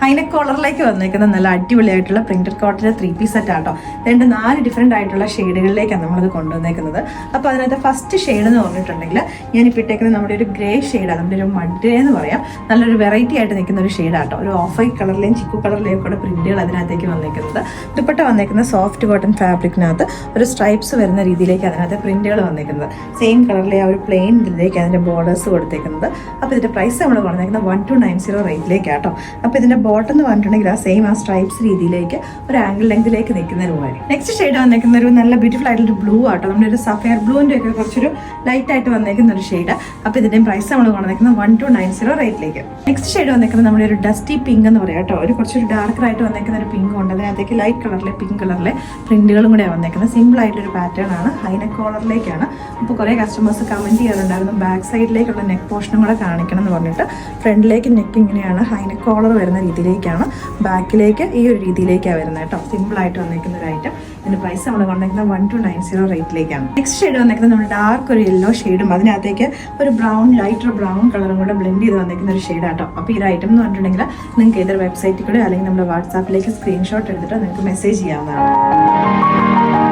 High neck കോളറിലേക്ക് വന്നേക്കുന്ന നല്ല അടിപൊളിയായിട്ടുള്ള പ്രിന്റഡ് കോട്ടന്റെ 3-piece സെറ്റ് ആട്ടോ. 4 ഡിഫറെന്റ് ആയിട്ടുള്ള ഷെയ്ഡുകളിലേക്കാണ് നമ്മളത് കൊണ്ടുവന്നേക്കുന്നത്. അപ്പോൾ അതിനകത്ത് ഫസ്റ്റ് ഷെയ്ഡ് എന്ന് പറഞ്ഞിട്ടുണ്ടെങ്കിൽ ഞാനിപ്പോൾ ഇട്ടേക്കുന്നത് നമ്മുടെ ഒരു ഗ്രേ ഷെയ്ഡാണ്, നമ്മുടെ ഒരു മഡ് ഗ്രേ എന്ന് പറയാം. നല്ലൊരു വെറൈറ്റി ആയിട്ട് നിൽക്കുന്ന ഒരു ഷെയ്ഡാട്ടോ. ഒരു ഓഫ് വൈറ്റ് കളറിലെയും ചിക്കു കളറിലെയും കൂടെ പ്രിന്റുകൾ അതിനകത്തേക്ക് വന്നേക്കുന്നത്. ദുപ്പട്ട വന്നേക്കുന്ന സോഫ്റ്റ് കോട്ടൺ ഫാബ്രിക്കിനകത്ത് ഒരു സ്ട്രൈപ്സ് വരുന്ന രീതിയിലേക്ക് അതിനകത്ത് പ്രിന്റുകൾ വന്നേക്കുന്നത്. സെയിം കളറിലെ ആ ഒരു പ്ലെയിൻ ഇതിലേക്ക് അതിൻ്റെ ബോർഡേഴ്സ് കൊടുത്തേക്കുന്നത്. അപ്പോൾ ഇതിൻ്റെ പ്രൈസ് നമ്മൾ കൊടുത്തേക്കുന്നത് 1290 റേറ്റിലേക്കാട്ടോ. അപ്പോൾ ഇതിൻ്റെ ബോട്ടം എന്ന് പറഞ്ഞിട്ടുണ്ടെങ്കിൽ ആ സ്ട്രൈപ്സ് രീതിയിലേക്ക് ഒരു ആംഗിൾ ലെങ്തിലേക്ക് നിൽക്കുന്ന രൂപ. നെക്സ്റ്റ് ഷെയ്ഡ് വന്നേക്കുന്ന ഒരു നല്ല ബ്യൂട്ടിഫുൾ ആയിട്ടുള്ള ബ്ലൂ ആട്ടോ. നമ്മുടെ ഒരു സഫയർ ബ്ലൂവിൻ്റെ ഒക്കെ കുറച്ചൊരു ലൈറ്റ് ആയിട്ട് വന്നേക്കുന്ന ഒരു ഷെയ്ഡ്. അപ്പോൾ ഇതിൻ്റെയും പ്രൈസ് നമ്മൾ കൊടുക്കുന്നത് 1290 റേറ്റിലേക്ക്. നെക്സ്റ്റ് ഷെയ്ഡ് വന്നേക്കുന്നത് നമ്മുടെ ഒരു ഡസ്റ്റി പിങ്ക് എന്ന് പറയാം കേട്ടോ. ഒരു കുറച്ചൊരു ഡാർക്കർ ആയിട്ട് വന്നേക്കുന്ന ഒരു പിങ്ക് ഉണ്ട്. അതിനകത്തേക്ക് ലൈറ്റ് കളറിലെ പിങ്ക് കളറിലെ പ്രിന്റുകളും കൂടെ വന്നേക്കുന്നത്. സിമ്പിൾ ആയിട്ടൊരു പാറ്റേൺ ആണ്, ഹൈനെക്ക് കോളറിലേക്കാണ്. അപ്പോൾ കുറേ കസ്റ്റമേഴ്സ് കമൻറ്റ് ചെയ്യാറുണ്ടായിരുന്നു ബാക്ക് സൈഡിലേക്കുള്ള നെക്ക് പോർഷനും കൂടെ കാണിക്കണം എന്ന് പറഞ്ഞിട്ട്. ഫ്രണ്ടിലേക്ക് നെക്ക് ഇങ്ങനെയാണ്, ഹൈനെക്ക് കോളർ വരുന്ന രീതിയിലേക്കാണ്, ബാക്കിലേക്ക് ഈ ഒരു രീതിയിലേക്കാണ് വരുന്നത് കേട്ടോ. സിമ്പിളായിട്ട് വന്നിരിക്കുന്ന ഒരു ഐറ്റം. ഇതിൻ്റെ പ്രൈസ് നമ്മൾ കൊണ്ടിരിക്കുന്നത് 1290 റേറ്റിലേക്കാണ്. നെക്സ്റ്റ് ഷെയ്ഡ് വന്നിരിക്കുന്നത് നമ്മൾ ഡാർക്ക് ഒരു യെല്ലോ ഷെയ്ഡും അതിനകത്തേക്ക് ഒരു ബ്രൗൺ ലൈറ്റർ ബ്രൗൺ കളറും കൂടെ ബ്ലെൻഡ് ചെയ്ത് വന്നിരിക്കുന്ന ഒരു ഷെയ്ഡ് കേട്ടോ. അപ്പോൾ ഈ ഒരു ഐറ്റം എന്ന് പറഞ്ഞിട്ടുണ്ടെങ്കിൽ നിങ്ങൾക്ക് ഏതൊരു വെബ്സൈറ്റിൽ കൂടെ അല്ലെങ്കിൽ നമ്മുടെ വാട്സാപ്പിലേക്ക് സ്ക്രീൻഷോട്ട് എടുത്തിട്ട് നിങ്ങൾക്ക് മെസ്സേജ് ചെയ്യാവുന്നതാണ്.